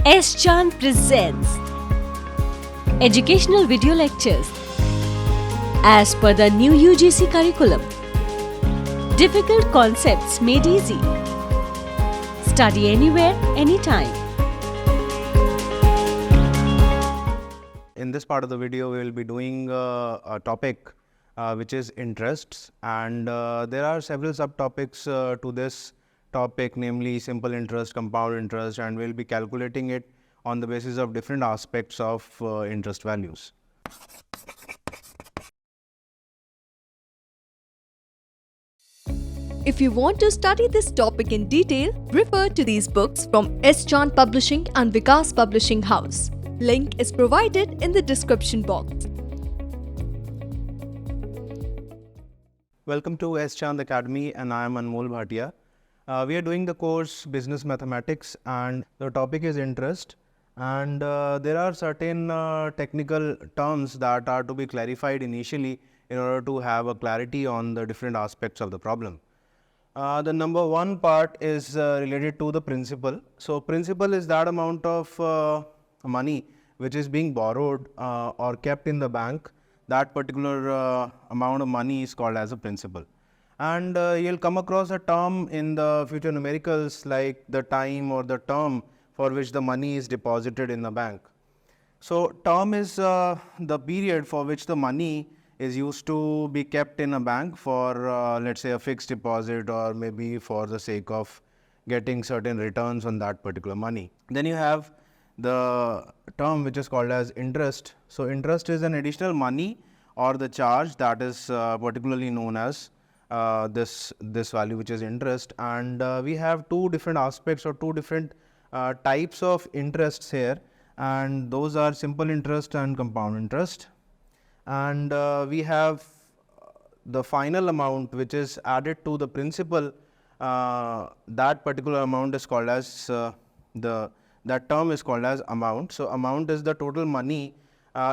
S. Chand presents Educational Video Lectures as per the new UGC curriculum. Difficult concepts made easy. Study anywhere, anytime. In this part of the video, we will be doing a topic which is interests, and there are several subtopics to this topic, namely simple interest, compound interest, and we will be calculating it on the basis of different aspects of interest values. If you want to study this topic in detail, refer to these books from S. Chand Publishing and Vikas Publishing House. Link is provided in the description box. Welcome to S. Chand Academy, and I am Anmol Bhatia. We are doing the course Business Mathematics, and the topic is interest. And there are certain technical terms that are to be clarified initially in order to have a clarity on the different aspects of the problem. The number one part is related to the principal. So, principal is that amount of money which is being borrowed or kept in the bank. That particular amount of money is called as a principal. And you'll come across a term in the future numericals like the time or the term for which the money is deposited in the bank. So, term is the period for which the money is used to be kept in a bank for let's say a fixed deposit, or maybe for the sake of getting certain returns on that particular money. Then you have the term which is called as interest. So, interest is an additional money or the charge that is particularly known as this value, which is interest. And we have two different aspects or two different types of interests here, and those are simple interest and compound interest. And we have the final amount which is added to the principal. That particular amount is called as that term is called as amount. So, amount is the total money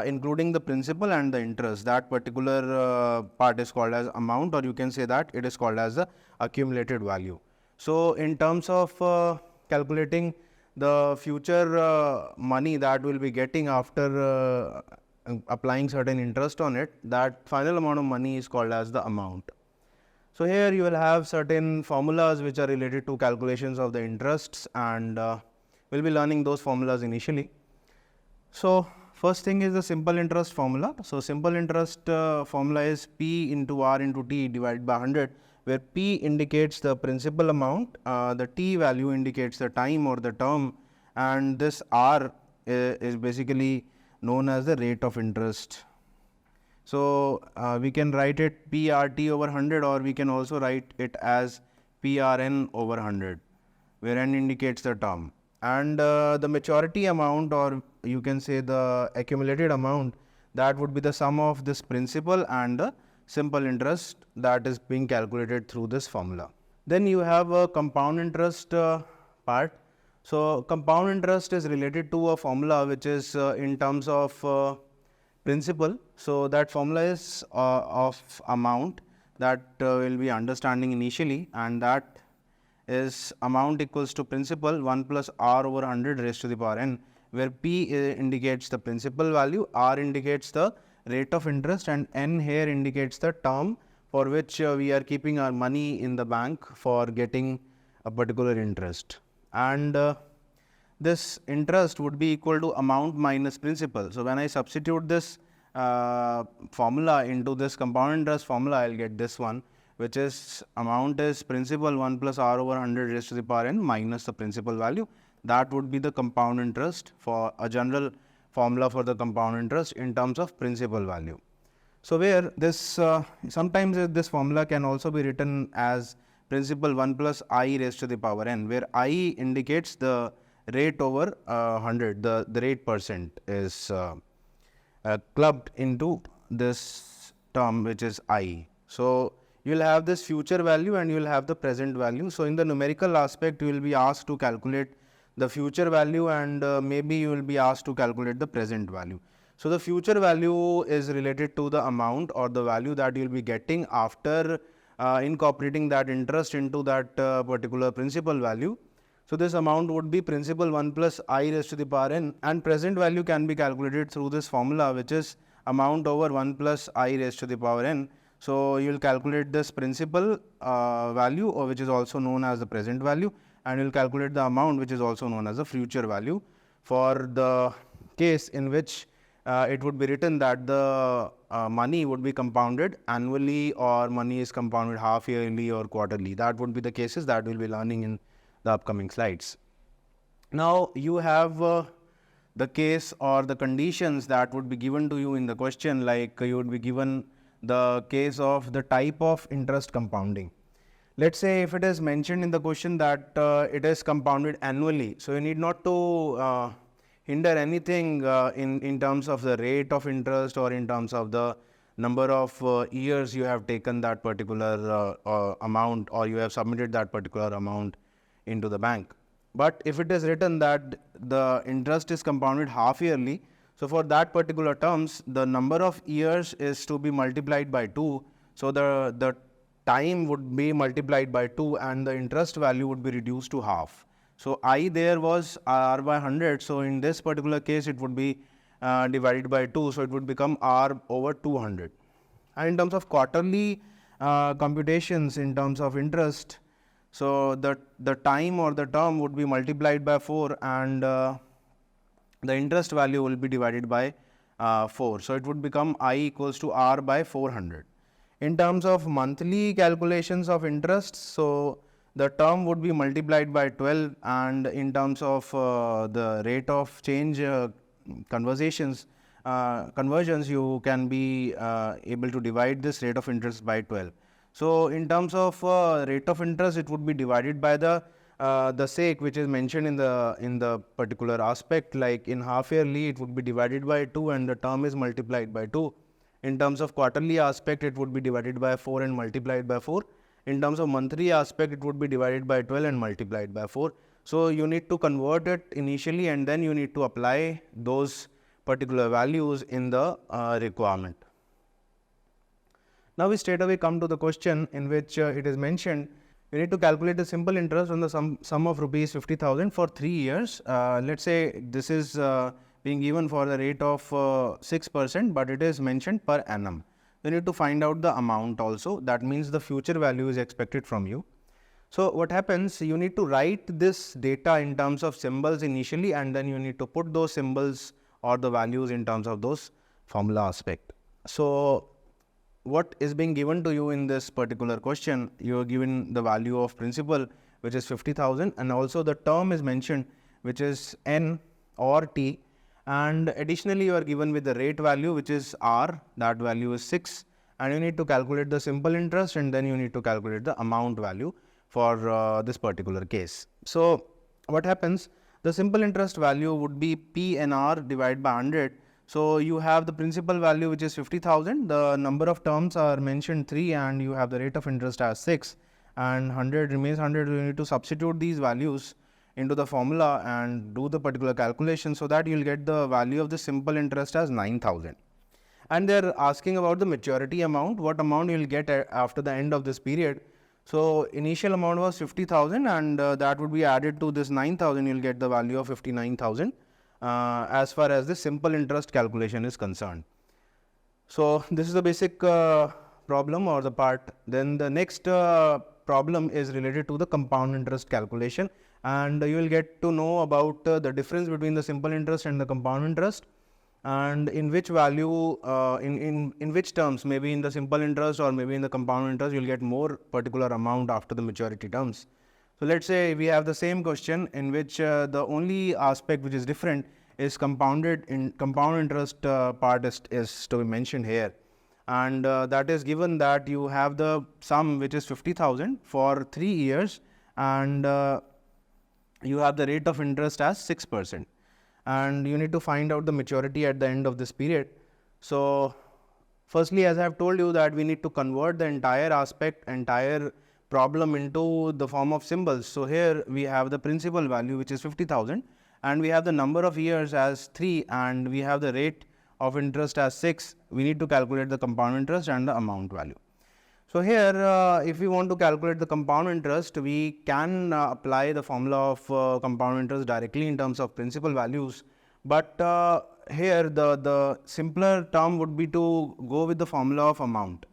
including the principal and the interest. That particular part is called as amount, or you can say that it is called as the accumulated value. So, in terms of calculating the future money that we will be getting after applying certain interest on it, that final amount of money is called as the amount. So, here you will have certain formulas which are related to calculations of the interests, and we will be learning those formulas initially. So, first thing is the simple interest formula. So, simple interest formula is P into R into T divided by 100, where P indicates the principal amount, the T value indicates the time or the term, and this R is basically known as the rate of interest. So, we can write it PRT over 100, or we can also write it as PRN over 100, where N indicates the term. And the maturity amount, or you can say the accumulated amount, that would be the sum of this principal and the simple interest that is being calculated through this formula. Then you have a compound interest part. So, compound interest is related to a formula which is in terms of principal. So, that formula is of amount that we will be understanding initially, and that is amount equals to principal 1 plus R over 100 raised to the power n, where P indicates the principal value, R indicates the rate of interest, and N here indicates the term for which we are keeping our money in the bank for getting a particular interest. And this interest would be equal to amount minus principal. So, when I substitute this formula into this compound interest formula, I will get this one, which is amount is principal 1 plus R over 100 raised to the power n minus the principal value. That would be the compound interest, for a general formula for the compound interest in terms of principal value. So, where this sometimes this formula can also be written as principal 1 plus I raised to the power n, where I indicates the rate over 100, the rate percent is clubbed into this term which is I. So, you will have this future value and you will have the present value. So, in the numerical aspect, you will be asked to calculate the future value, and maybe you will be asked to calculate the present value. So, the future value is related to the amount or the value that you will be getting after incorporating that interest into that particular principal value. So this amount would be principal 1 plus I raised to the power n, and present value can be calculated through this formula, which is amount over 1 plus I raised to the power n. So you will calculate this principal value, or which is also known as the present value, and you will calculate the amount, which is also known as the future value, for the case in which it would be written that the money would be compounded annually, or money is compounded half yearly or quarterly. That would be the cases that we will be learning in the upcoming slides. Now you have the case or the conditions that would be given to you in the question, like you would be given the case of the type of interest compounding. Let's say if it is mentioned in the question that it is compounded annually, so you need not to hinder anything in terms of the rate of interest or in terms of the number of years you have taken that particular amount, or you have submitted that particular amount into the bank. But if it is written that the interest is compounded half yearly, so for that particular terms, the number of years is to be multiplied by 2. So the time would be multiplied by 2 and the interest value would be reduced to half. So I there was R by 100. So in this particular case, it would be divided by 2. So it would become R over 200. And in terms of quarterly computations in terms of interest, so the time or the term would be multiplied by 4, and the interest value will be divided by 4. So it would become I equals to R by 400. In terms of monthly calculations of interest, so the term would be multiplied by 12, and in terms of the rate of change conversions, you can be able to divide this rate of interest by 12. So in terms of rate of interest, it would be divided by the sake which is mentioned in the particular aspect. Like in half yearly, it would be divided by 2 and the term is multiplied by 2. In terms of quarterly aspect, it would be divided by 4 and multiplied by 4. In terms of monthly aspect, it would be divided by 12 and multiplied by 4. So you need to convert it initially, and then you need to apply those particular values in the requirement. Now we straight away come to the question in which it is mentioned you need to calculate the simple interest on the sum of rupees 50,000 for 3 years. Let's say this is being given for the rate of 6%, but it is mentioned per annum. You need to find out the amount also. That means the future value is expected from you. So what happens, you need to write this data in terms of symbols initially, and then you need to put those symbols or the values in terms of those formula aspect. So what is being given to you in this particular question, you are given the value of principal, which is 50,000, and also the term is mentioned, which is N or T, and additionally you are given with the rate value, which is R, that value is 6, and you need to calculate the simple interest, and then you need to calculate the amount value for this particular case. So what happens, the simple interest value would be PNR divided by 100. So you have the principal value, which is 50,000, the number of terms are mentioned 3, and you have the rate of interest as 6, and 100 remains 100. You need to substitute these values into the formula and do the particular calculation, so that you will get the value of the simple interest as 9,000. And they are asking about the maturity amount, what amount you will get after the end of this period. So initial amount was 50,000, and that would be added to this 9,000, you will get the value of 59,000. As far as the simple interest calculation is concerned. So this is the basic problem or the part. Then the next problem is related to the compound interest calculation, and you will get to know about the difference between the simple interest and the compound interest, and in which value, in which terms, maybe in the simple interest or maybe in the compound interest, you will get more particular amount after the maturity terms. So let's say we have the same question in which the only aspect which is different is compound interest part is to be mentioned here, and that is given that you have the sum which is 50,000 for 3 years, and you have the rate of interest as 6%, and you need to find out the maturity at the end of this period. So firstly, as I have told you, that we need to convert the entire problem into the form of symbols. So here we have the principal value, which is 50,000, and we have the number of years as 3, and we have the rate of interest as 6. We need to calculate the compound interest and the amount value. So here, if we want to calculate the compound interest, we can apply the formula of compound interest directly in terms of principal values. But here, the simpler term would be to go with the formula of amount.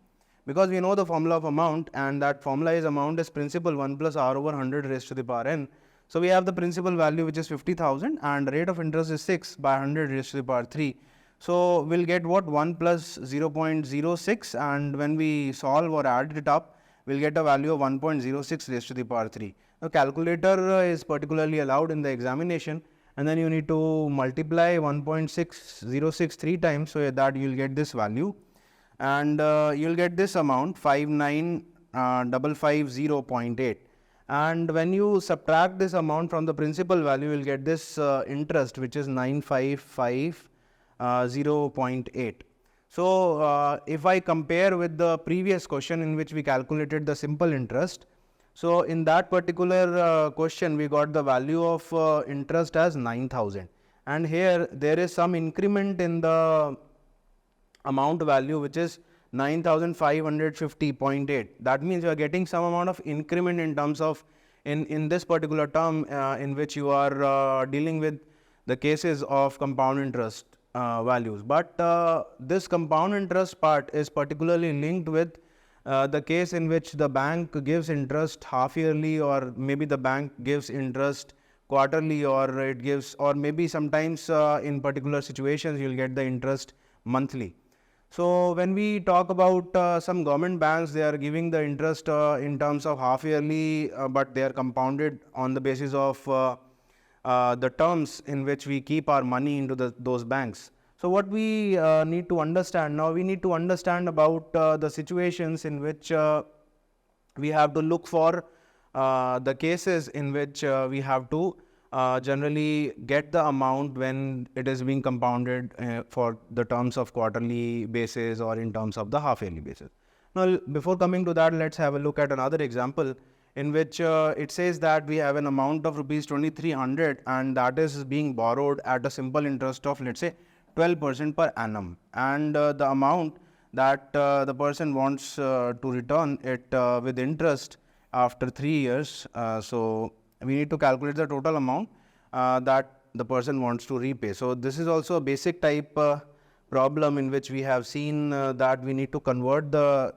Because we know the formula of amount, and that formula is amount is principal 1 plus r over 100 raised to the power n. So we have the principal value which is 50,000 and rate of interest is 6 by 100 raised to the power 3. So we'll get what 1 plus 0.06, and when we solve or add it up, we'll get a value of 1.06 raised to the power 3. Now calculator is particularly allowed in the examination, and then you need to multiply 1.606 3 times, so that you'll get this value, and you'll get this amount 59550.8. And when you subtract this amount from the principal value, you'll get this interest, which is 9550.8. So if I compare with the previous question in which we calculated the simple interest, so in that particular question we got the value of interest as 9,000, and here there is some increment in the amount value which is 9550.8. That means you are getting some amount of increment in terms of in this particular term in which you are dealing with the cases of compound interest values. But this compound interest part is particularly linked with the case in which the bank gives interest half yearly, or maybe the bank gives interest quarterly, or it gives, or maybe sometimes in particular situations you will get the interest monthly. So when we talk about some government banks, they are giving the interest in terms of half yearly, but they are compounded on the basis of the terms in which we keep our money into those banks. So what we need to understand now, we need to understand about the situations in which we have to look for the cases in which we have to generally get the amount when it is being compounded for the terms of quarterly basis or in terms of the half yearly basis. Now before coming to that, let's have a look at another example in which it says that we have an amount of rupees 2300, and that is being borrowed at a simple interest of, let's say, 12% per annum, and the amount that the person wants to return it with interest after 3 years. So we need to calculate the total amount that the person wants to repay. So this is also a basic type problem in which we have seen that we need to convert the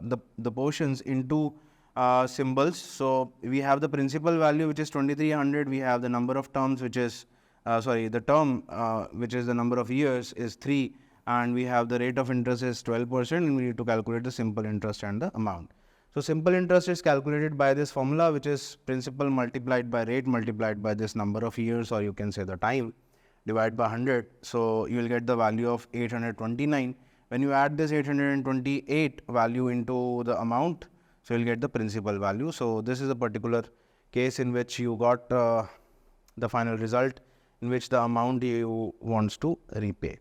portions into symbols. So we have the principal value which is 2300, we have the number of terms which is the term which is the number of years is 3, and we have the rate of interest is 12%, and we need to calculate the simple interest and the amount. So simple interest is calculated by this formula, which is principal multiplied by rate multiplied by this number of years, or you can say the time, divided by 100. So you will get the value of 829. When you add this 828 value into the amount, so you will get the principal value. So this is a particular case in which you got the final result in which the amount you wants to repay.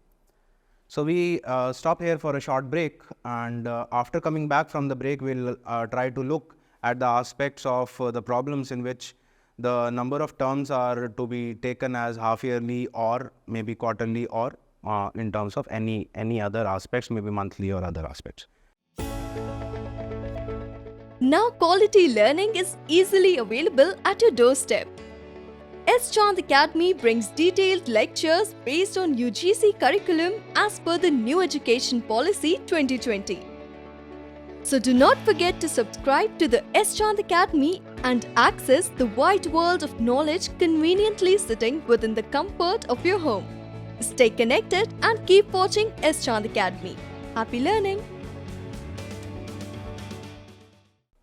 So we stop here for a short break, and after coming back from the break, we'll try to look at the aspects of the problems in which the number of terms are to be taken as half yearly or maybe quarterly, or in terms of any other aspects, maybe monthly or other aspects. Now quality learning is easily available at your doorstep. S. Chand Academy brings detailed lectures based on UGC curriculum as per the New Education Policy 2020. So do not forget to subscribe to the S. Chand Academy and access the wide world of knowledge conveniently sitting within the comfort of your home. Stay connected and keep watching S. Chand Academy. Happy learning!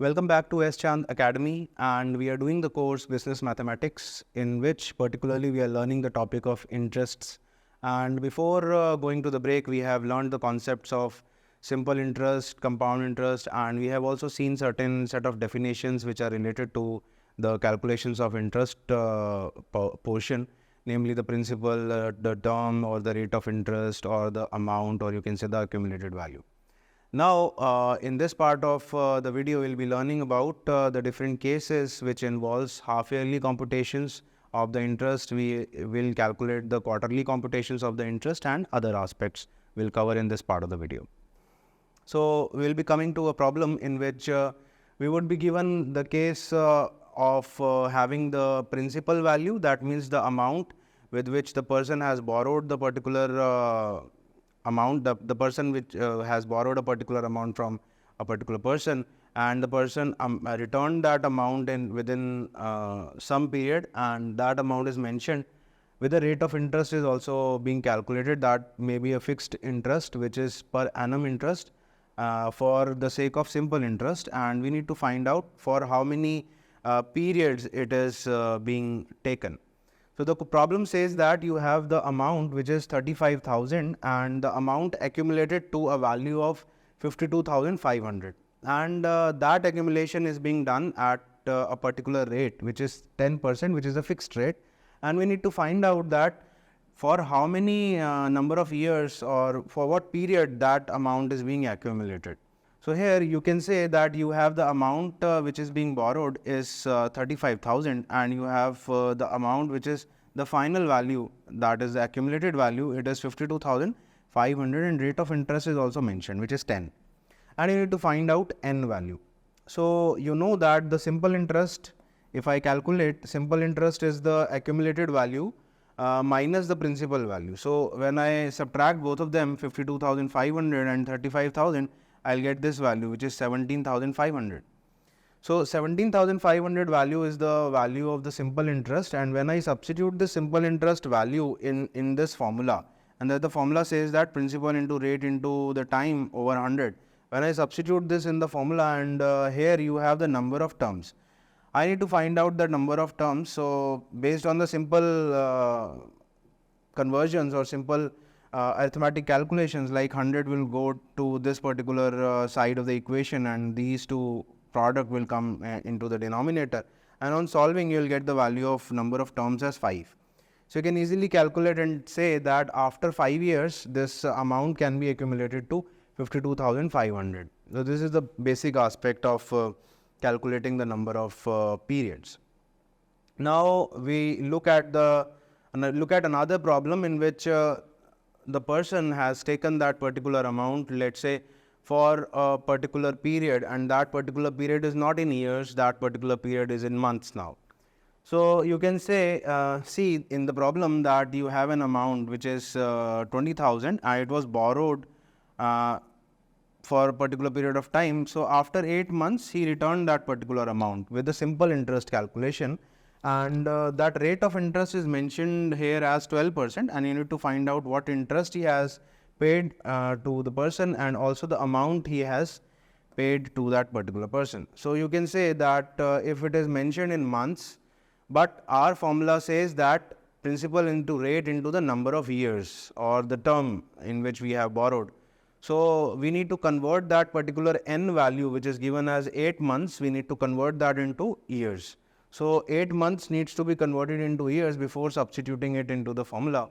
Welcome back to S. Chand Academy, and we are doing the course Business Mathematics, in which particularly we are learning the topic of interests. And before going to the break, we have learned the concepts of simple interest, compound interest, and we have also seen certain set of definitions which are related to the calculations of interest portion, namely the principal, the term, or the rate of interest, or the amount, or you can say the accumulated value. Now, in this part of the video, we'll be learning about the different cases which involves half-yearly computations of the interest. We will calculate the quarterly computations of the interest, and other aspects we'll cover in this part of the video. So we'll be coming to a problem in which we would be given the case of having the principal value, that means the amount with which the person has borrowed the particular amount, the person which has borrowed a particular amount from a particular person, and the person returned that amount within some period, and that amount is mentioned with the rate of interest is also being calculated. That may be a fixed interest which is per annum interest for the sake of simple interest, and we need to find out for how many periods it is being taken. So the problem says that you have the amount which is 35,000 and the amount accumulated to a value of 52,500, and that accumulation is being done at a particular rate which is 10%, which is a fixed rate, and we need to find out that for how many number of years or for what period that amount is being accumulated. So here you can say that you have the amount which is being borrowed is 35,000, and you have the amount which is the final value, that is the accumulated value, it is 52,500, and rate of interest is also mentioned, which is 10, and you need to find out n value. So you know that the simple interest, if I calculate, simple interest is the accumulated value minus the principal value. So when I subtract both of them, 52,500 and 35,000, I'll get this value, which is 17,500. So 17,500 value is the value of the simple interest, and when I substitute the simple interest value in this formula, and that the formula says that principal into rate into the time over 100. When I substitute this in the formula, and here you have the number of terms, I need to find out the number of terms. So based on the simple conversions or simple arithmetic calculations, like 100 will go to this particular side of the equation, and these two product will come into the denominator, and on solving you will get the value of number of terms as 5. So you can easily calculate and say that after 5 years this amount can be accumulated to 52,500. So this is the basic aspect of calculating the number of periods. Now we look at another problem in which the person has taken that particular amount, let's say for a particular period, and that particular period is not in years, that particular period is in months now. So you can say, see in the problem that you have an amount which is 20,000 and it was borrowed for a particular period of time. So after 8 months he returned that particular amount with a simple interest calculation, and that rate of interest is mentioned here as 12%, and you need to find out what interest he has paid to the person and also the amount he has paid to that particular person. So you can say that if it is mentioned in months, but our formula says that principal into rate into the number of years or the term in which we have borrowed. So we need to convert that particular n value which is given as 8 months, we need to convert that into years. So 8 months needs to be converted into years before substituting it into the formula.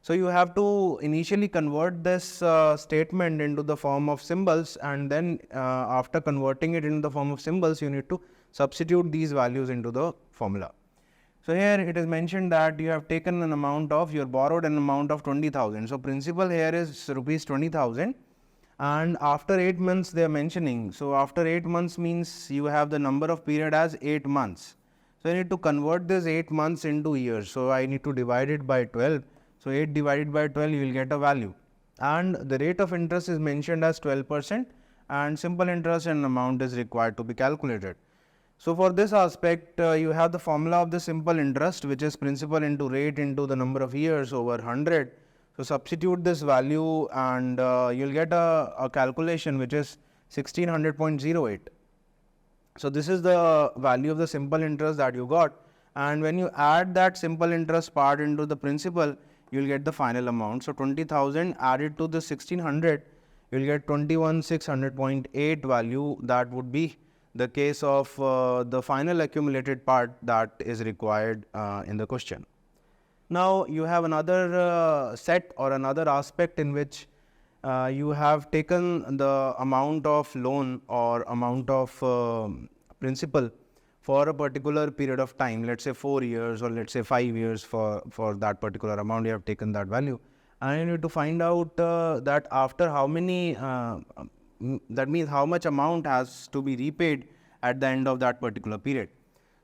So you have to initially convert this statement into the form of symbols, and then after converting it into the form of symbols, you need to substitute these values into the formula. So here it is mentioned that you have taken an amount of, you have borrowed an amount of 20,000. So principal here is rupees 20,000, and after 8 months they are mentioning. So after 8 months means you have the number of period as 8 months. So I need to convert this 8 months into years. So I need to divide it by 12. So 8 divided by 12 you will get a value, and the rate of interest is mentioned as 12%, and simple interest and amount is required to be calculated. So for this aspect you have the formula of the simple interest, which is principal into rate into the number of years over 100. So substitute this value and you will get a calculation which is 1600.08. So this is the value of the simple interest that you got, and when you add that simple interest part into the principal, you will get the final amount. So 20,000 added to the 1600, you will get 21,600.8 value. That would be the case of the final accumulated part that is required in the question. Now you have another set or another aspect in which you have taken the amount of loan or amount of principal for a particular period of time, let's say 4 years or let's say 5 years for that particular amount, you have taken that value. And you need to find out that after how many that means how much amount has to be repaid at the end of that particular period.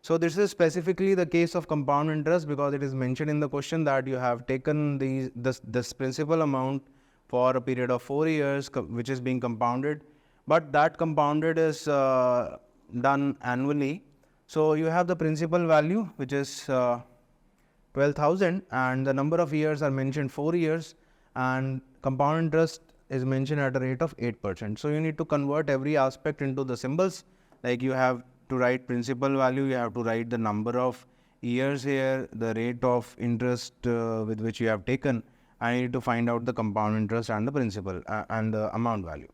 So this is specifically the case of compound interest, because it is mentioned in the question that you have taken this principal amount for a period of 4 years, which is being compounded, but that compounded is done annually. So you have the principal value, which is 12,000, and the number of years are mentioned 4 years, and compound interest is mentioned at a rate of 8%. So you need to convert every aspect into the symbols. Like you have to write principal value, you have to write the number of years here, the rate of interest with which you have taken, and you need to find out the compound interest and the principal and the amount value.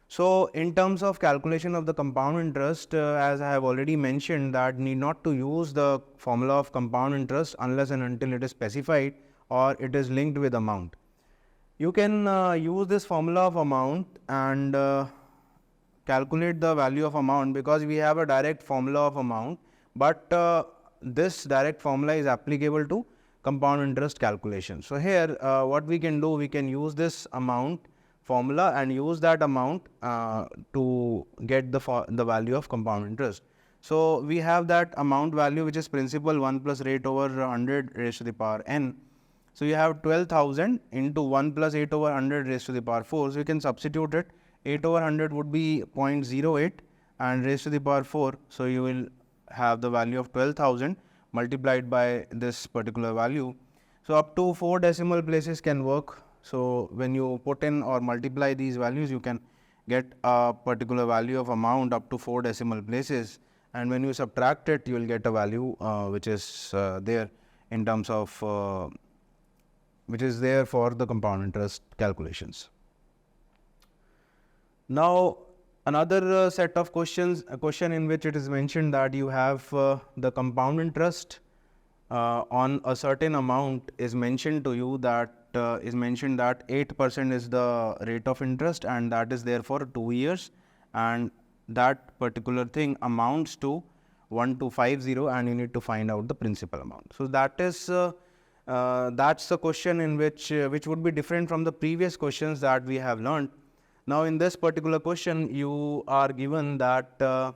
So in terms of calculation of the compound interest, as I have already mentioned, that need not to use the formula of compound interest unless and until it is specified or it is linked with amount. You can use this formula of amount and calculate the value of amount, because we have a direct formula of amount, but this direct formula is applicable to compound interest calculation. So here what we can do, we can use this amount formula and use that amount to get the value of compound interest. So we have that amount value, which is principal 1 plus rate over 100 raised to the power n. So you have 12,000 into 1 plus 8 over 100 raised to the power 4. So you can substitute it. 8 over 100 would be 0.08 and raised to the power 4. So you will have the value of 12,000 multiplied by this particular value. So up to 4 decimal places can work. So when you put in or multiply these values, you can get a particular value of amount up to 4 decimal places. And when you subtract it, you will get a value which is there in terms of which is there for the compound interest calculations. Now another set of questions, a question in which it is mentioned that you have the compound interest on a certain amount is mentioned to you, that is mentioned that 8% is the rate of interest, and that is there for 2 years, and that particular thing amounts to 1250, and you need to find out the principal amount. So that is that's the question in which would be different from the previous questions that we have learned. Now in this particular question, you are given that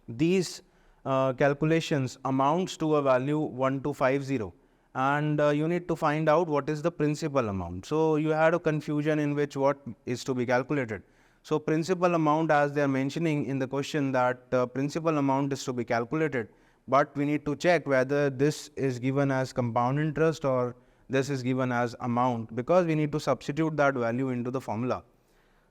these calculations amounts to a value 1250, and you need to find out what is the principal amount. So you had a confusion in which what is to be calculated. So principal amount, as they are mentioning in the question, that principal amount is to be calculated, but we need to check whether this is given as compound interest or this is given as amount, because we need to substitute that value into the formula.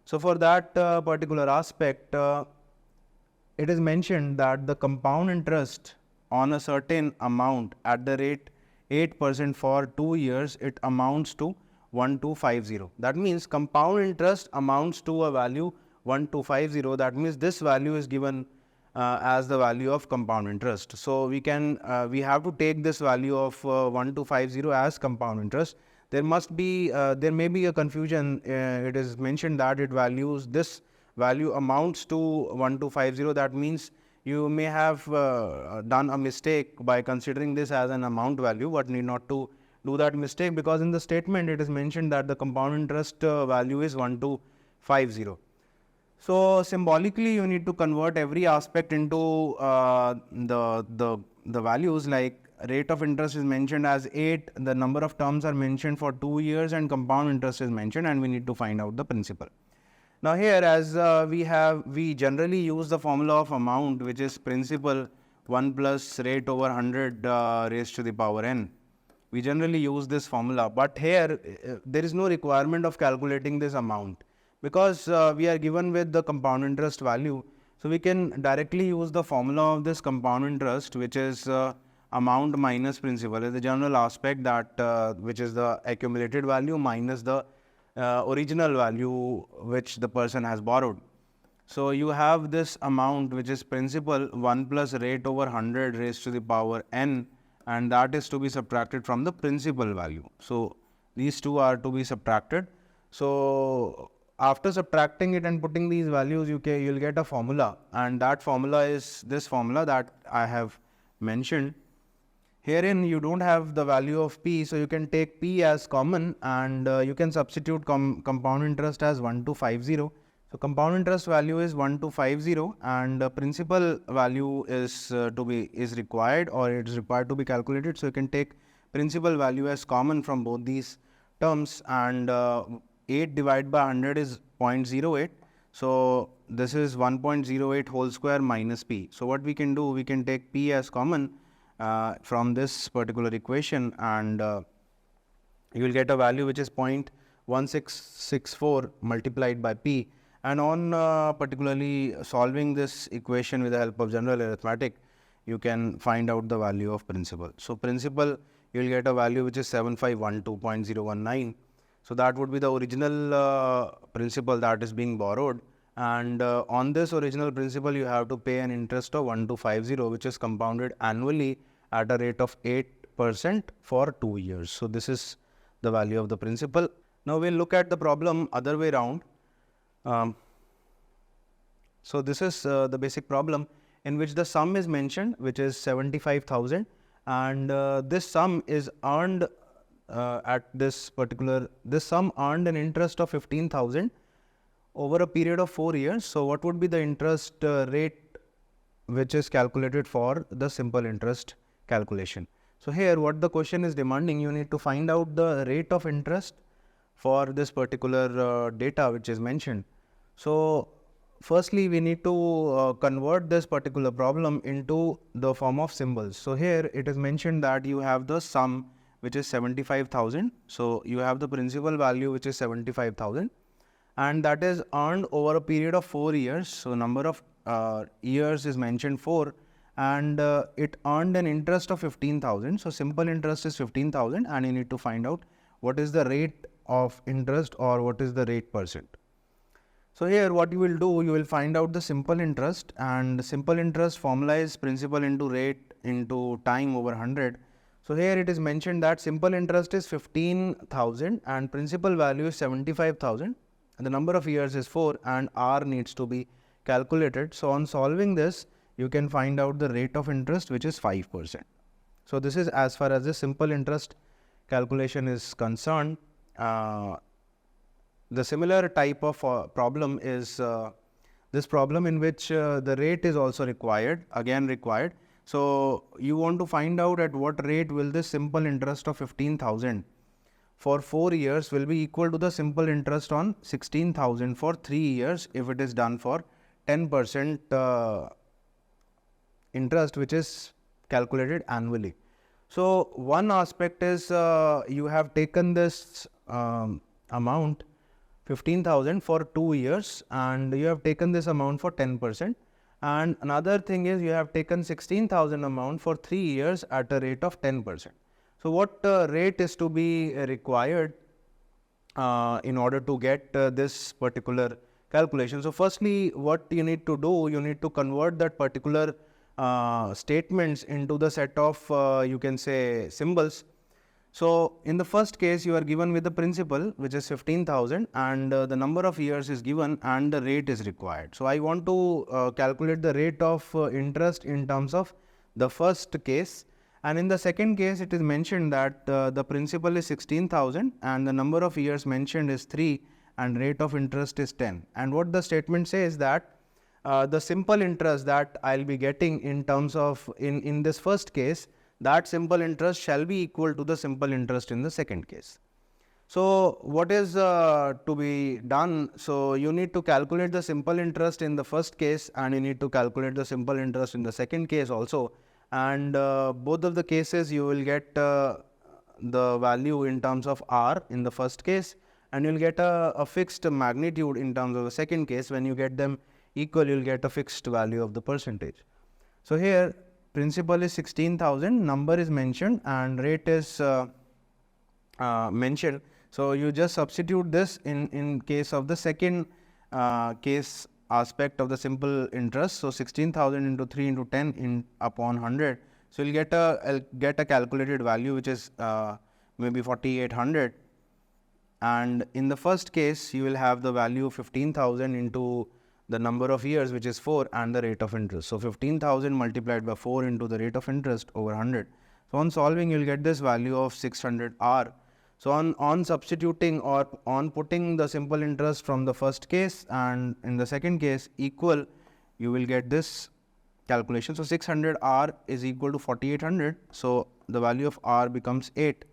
So for that particular aspect, it is mentioned that the compound interest on a certain amount at the rate 8% for 2 years, it amounts to 1250. That means compound interest amounts to a value 1250. That means this value is given as the value of compound interest. So we have to take this value of 1250 as compound interest. There may be a confusion. It is mentioned that this value amounts to 1250. That means you may have done a mistake by considering this as an amount value, but need not to do that mistake, because in the statement it is mentioned that the compound interest value is 1250. So symbolically, you need to convert every aspect into the values. Like rate of interest is mentioned as 8, the number of terms are mentioned for 2 years, and compound interest is mentioned, and we need to find out the principal. Now here, as we generally use the formula of amount, which is principal 1 plus rate over 100 raised to the power n. We generally use this formula, but here there is no requirement of calculating this amount, because we are given with the compound interest value. So we can directly use the formula of this compound interest, which is amount minus principal, is the general aspect, that which is the accumulated value minus the original value which the person has borrowed. So you have this amount, which is principal 1 plus rate over 100 raised to the power n, and that is to be subtracted from the principal value. So these two are to be subtracted. So after subtracting it and putting these values, you'll get a formula, and that formula is this formula that I have mentioned. Herein you don't have the value of P, so you can take P as common, and you can substitute compound interest as 1250. So compound interest value is 1250 and principal value is required, or it is required to be calculated. So you can take principal value as common from both these terms, and 8 divided by 100 is 0.08. So this is 1.08 whole square minus p. So what we can do, we can take p as common from this particular equation, and you will get a value which is 0.1664 multiplied by p. And on particularly solving this equation with the help of general arithmetic, you can find out the value of principal. So principal, you will get a value which is 7512.019. So that would be the original principal that is being borrowed, and on this original principal you have to pay an interest of 1250, which is compounded annually at a rate of 8% for 2 years. So this is the value of the principal. Now we'll look at the problem other way around. So this is the basic problem in which the sum is mentioned, which is 75,000, and this sum is earned this sum earned an interest of 15,000 over a period of 4 years. So what would be the interest rate which is calculated for the simple interest calculation? So here what the question is demanding, you need to find out the rate of interest for this particular data which is mentioned. So firstly we need to convert this particular problem into the form of symbols. So here it is mentioned that you have the sum which is 75,000. So you have the principal value which is 75,000, and that is earned over a period of 4 years. So number of years is mentioned 4, and it earned an interest of 15,000. So simple interest is 15,000, and you need to find out what is the rate of interest, or what is the rate percent. So here what you will do, you will find out the simple interest, and simple interest formula is principal into rate into time over 100. So here it is mentioned that simple interest is 15,000 and principal value is 75,000, and the number of years is 4, and R needs to be calculated. So on solving this, you can find out the rate of interest, which is 5%. So this is as far as the simple interest calculation is concerned. The similar type of problem is this problem in which the rate is also required. So you want to find out at what rate will this simple interest of 15,000 for 4 years will be equal to the simple interest on 16,000 for 3 years if it is done for 10% interest, which is calculated annually. So one aspect is you have taken this amount 15,000 for 2 years, and you have taken this amount for 10%. And another thing is you have taken 16,000 amount for 3 years at a rate of 10%. So what rate is to be required in order to get this particular calculation? So firstly, what you need to do, you need to convert that particular statements into the set of you can say symbols. So in the first case, you are given with the principal, which is 15,000, and the number of years is given and the rate is required. So I want to calculate the rate of interest in terms of the first case, and in the second case it is mentioned that the principal is 16,000 and the number of years mentioned is 3 and rate of interest is 10. And what the statement says that the simple interest that I'll be getting in terms of in this first case, that simple interest shall be equal to the simple interest in the second case. So what is to be done? So you need to calculate the simple interest in the first case, and you need to calculate the simple interest in the second case also, and both of the cases you will get the value in terms of R in the first case, and you will get a fixed magnitude in terms of the second case. When you get them equal, you will get a fixed value of the percentage. So here principal is 16,000, number is mentioned, and rate is mentioned. So you just substitute this in case of the second case aspect of the simple interest. So 16,000 into 3 into 10 upon 100. So you'll get a calculated value which is maybe 4,800. And in the first case, you will have the value 15,000 into the number of years, which is 4, and the rate of interest. So 15,000 multiplied by 4 into the rate of interest over 100. So on solving, you will get this value of 600 R. So on substituting or on putting the simple interest from the first case and in the second case equal, you will get this calculation. So 600 R is equal to 4800. So the value of R becomes 8.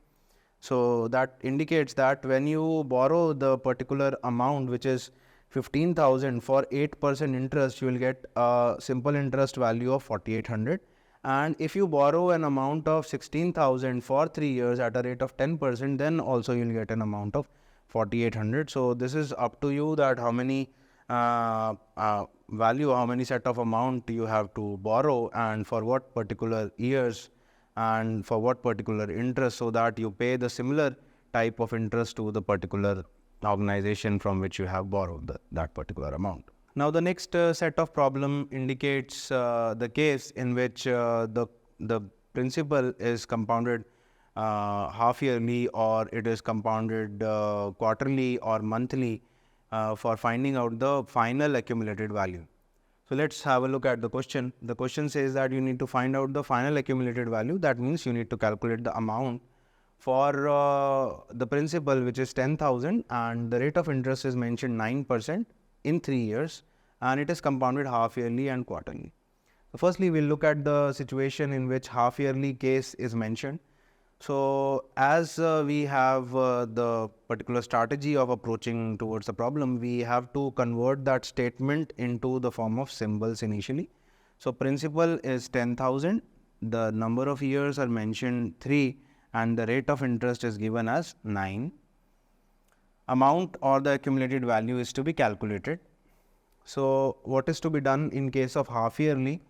So that indicates that when you borrow the particular amount, which is 15,000 for 8% interest, you will get a simple interest value of 4800. And if you borrow an amount of 16,000 for 3 years at a rate of 10%, then also you will get an amount of 4800. So this is up to you that how many value, how many set of amount you have to borrow and for what particular years and for what particular interest, so that you pay the similar type of interest to the particular organization from which you have borrowed that particular amount. Now the next set of problem indicates the case in which the principal is compounded half yearly or it is compounded quarterly or monthly for finding out the final accumulated value. So let's have a look at the question. The question says that you need to find out the final accumulated value. That means you need to calculate the amount for the principal, which is 10,000, and the rate of interest is mentioned 9% in 3 years, and it is compounded half yearly and quarterly. So firstly, we'll look at the situation in which half yearly case is mentioned. So as we have the particular strategy of approaching towards the problem, we have to convert that statement into the form of symbols initially. So principal is 10,000, the number of years are mentioned 3, and the rate of interest is given as 9. Amount or the accumulated value is to be calculated. So what is to be done in case of half yearly?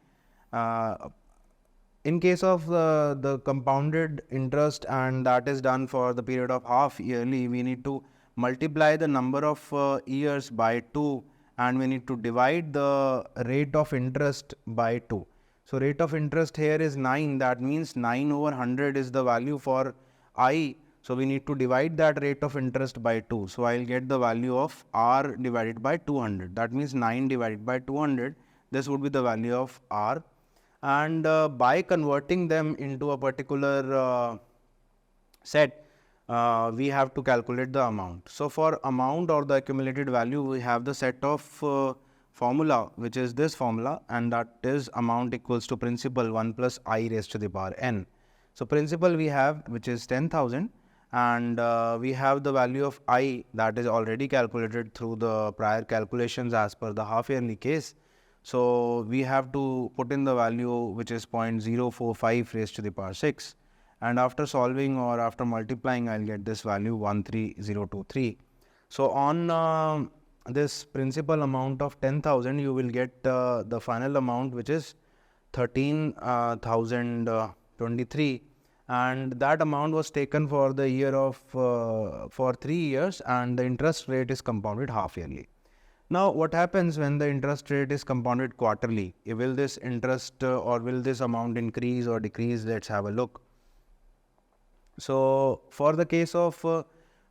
In case of the compounded interest, and that is done for the period of half yearly, we need to multiply the number of years by 2, and we need to divide the rate of interest by 2. So rate of interest here is 9, that means 9 over 100 is the value for I. So we need to divide that rate of interest by 2. So I'll get the value of R divided by 200. That means 9 divided by 200. This would be the value of R. And by converting them into a particular set, we have to calculate the amount. So for amount or the accumulated value, we have the set of formula, which is this formula, and that is amount equals to principal 1 plus I raised to the power n. So principal we have, which is 10,000, and we have the value of I that is already calculated through the prior calculations as per the half yearly case. So we have to put in the value, which is 0.045 raised to the power 6, and after solving or after multiplying, I'll get this value 13023. So on this principal amount of 10,000, you will get the final amount, which is 13,023, and that amount was taken for the year of for 3 years, and the interest rate is compounded half yearly. Now what happens when the interest rate is compounded quarterly? Will this interest or will this amount increase or decrease? Let's have a look. So for the case of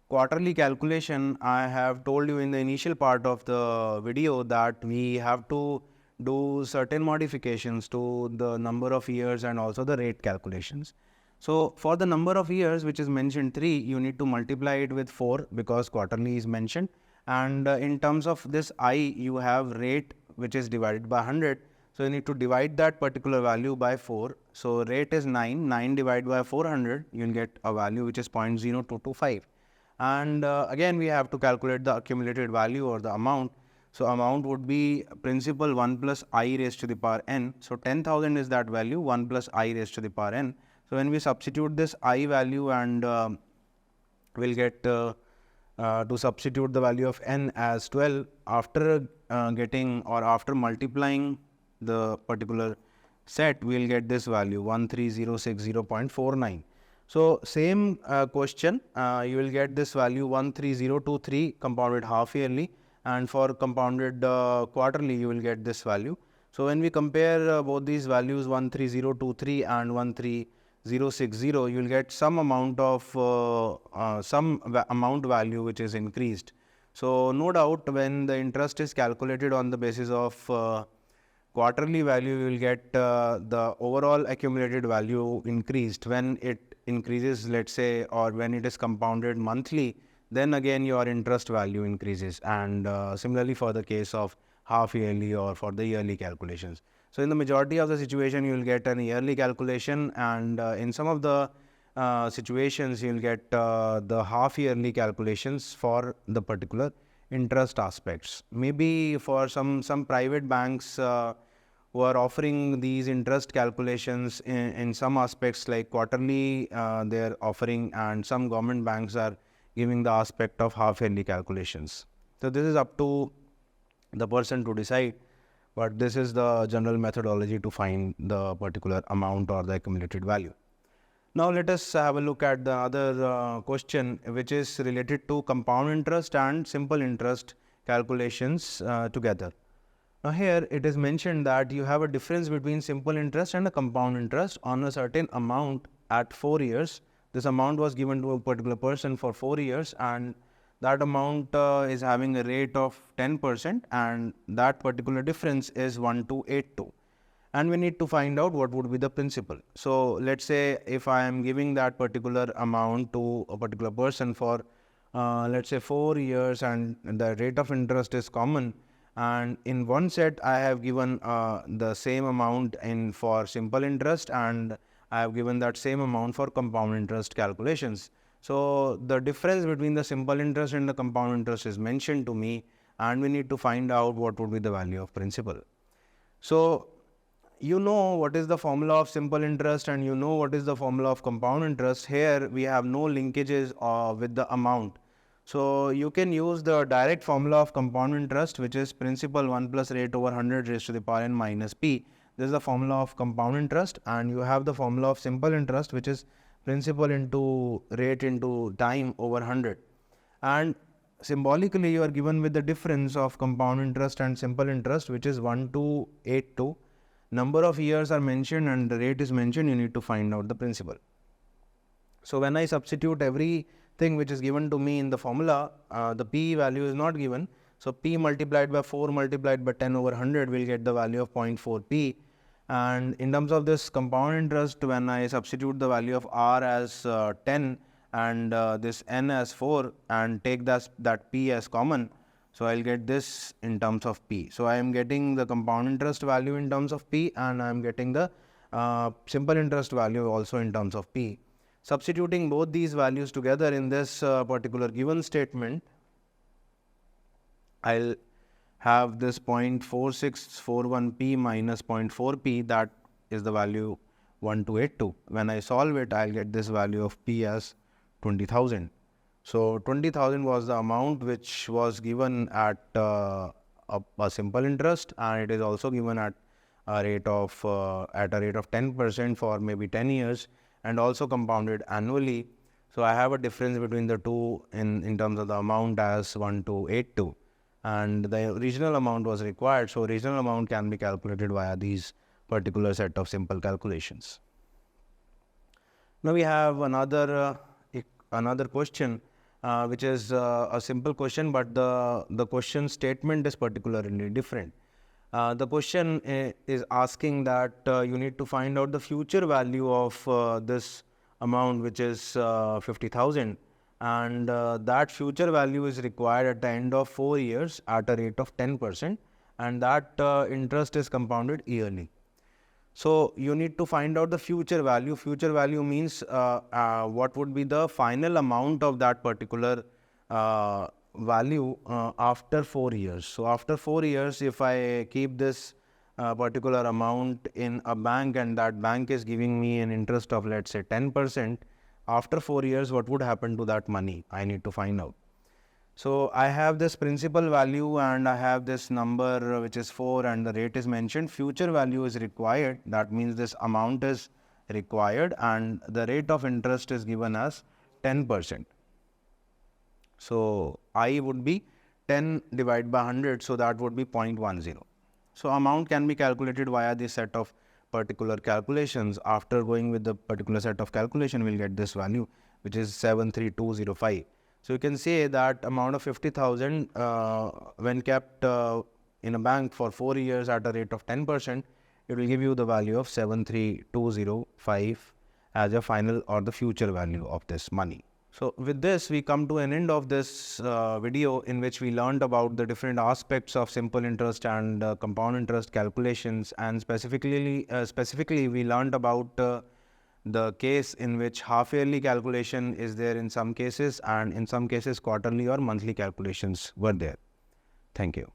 quarterly calculation, I have told you in the initial part of the video that we have to do certain modifications to the number of years and also the rate calculations. So for the number of years, which is mentioned 3, you need to multiply it with 4 because quarterly is mentioned. And in terms of this I, you have rate which is divided by 100. So you need to divide that particular value by 4. So rate is 9, 9 divided by 400, you will get a value which is 0.0225. And again we have to calculate the accumulated value or the amount. So amount would be principal 1 plus I raised to the power n. So 10,000 is that value, 1 plus I raised to the power n. So when we substitute this I value, and we'll get to substitute the value of n as 12 after getting or after multiplying the particular set, we will get this value 13060.49. So same question, you will get this value 13023 compounded half yearly, and for compounded quarterly you will get this value. So when we compare both these values 13023 and 13060, you will get some amount of amount value which is increased. So no doubt when the interest is calculated on the basis of quarterly value, you will get the overall accumulated value increased when it increases, let's say, or when it is compounded monthly, then again your interest value increases. And similarly for the case of half yearly or for the yearly calculations. So in the majority of the situation, you will get an yearly calculation, and in some of the situations, you will get the half yearly calculations for the particular interest aspects. Maybe for some private banks who are offering these interest calculations in some aspects, like quarterly they are offering, and some government banks are giving the aspect of half yearly calculations. So this is up to the person to decide, but this is the general methodology to find the particular amount or the accumulated value. Now let us have a look at the other question, which is related to compound interest and simple interest calculations together. Now here it is mentioned that you have a difference between simple interest and a compound interest on a certain amount at 4 years. This amount was given to a particular person for 4 years, and that amount is having a rate of 10%, and that particular difference is 1282. And we need to find out what would be the principal. So let's say if I am giving that particular amount to a particular person for let's say 4 years, and the rate of interest is common, and in one set I have given the same amount for simple interest, and I have given that same amount for compound interest calculations. So the difference between the simple interest and the compound interest is mentioned to me, and we need to find out what would be the value of principal. So you know what is the formula of simple interest, and you know what is the formula of compound interest. Here we have no linkages with the amount. So you can use the direct formula of compound interest, which is principal 1 plus rate over 100 raised to the power n minus p. This is the formula of compound interest. And you have the formula of simple interest, which is principal into rate into time over 100. And symbolically you are given with the difference of compound interest and simple interest, which is 1282. Number of years are mentioned and the rate is mentioned. You need to find out the principal. So when I substitute everything which is given to me in the formula, the p value is not given. So p multiplied by 4 multiplied by 10 over 100 will get the value of 0.4p. And in terms of this compound interest, when I substitute the value of r as 10 and this n as 4 and take that p as common, so I'll get this in terms of p. So I am getting the compound interest value in terms of p, and I am getting the simple interest value also in terms of p. Substituting both these values together in this particular given statement, I'll have this 0.4641p minus 0.4p, that is the value 1282. When I solve it, I'll get this value of p as 20,000. So 20,000 was the amount which was given at a simple interest, and it is also given at a rate of 10% for maybe 10 years, and also compounded annually. So I have a difference between the two in terms of the amount as 1282, and the original amount was required. So original amount can be calculated via these particular set of simple calculations. Now we have another question, which is a simple question, but the question statement is particularly different. The question is asking that you need to find out the future value of this amount, which is 50,000, and that future value is required at the end of 4 years at a rate of 10%, and that interest is compounded yearly. So you need to find out the future value. Future value means what would be the final amount of that particular value after 4 years. So after 4 years, if I keep this particular amount in a bank, and that bank is giving me an interest of, let's say, 10%, after 4 years, what would happen to that money? I need to find out. So I have this principal value, and I have this number which is 4, and the rate is mentioned. Future value is required. That means this amount is required, and the rate of interest is given as 10%. So I would be 10 divided by 100, so that would be 0.10. So amount can be calculated via this set of particular calculations. After going with the particular set of calculation, we'll get this value, which is 73205. So you can say that amount of 50,000 when kept in a bank for 4 years at a rate of 10%, it will give you the value of 73205. as a final or the future value of this money. So with this, we come to an end of this video in which we learned about the different aspects of simple interest and compound interest calculations, and specifically we learned about the case in which half-yearly calculation is there in some cases, and in some cases quarterly or monthly calculations were there. Thank you.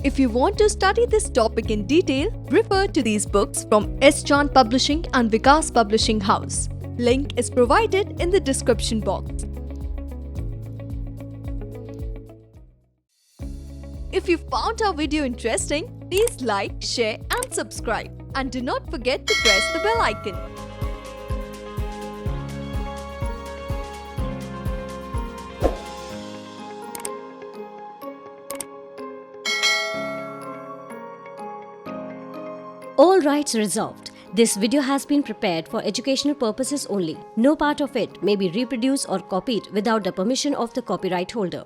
If you want to study this topic in detail, refer to these books from S. Chand Publishing and Vikas Publishing House. Link is provided in the description box. If you found our video interesting, please like, share and subscribe. And do not forget to press the bell icon. All rights reserved. This video has been prepared for educational purposes only. No part of it may be reproduced or copied without the permission of the copyright holder.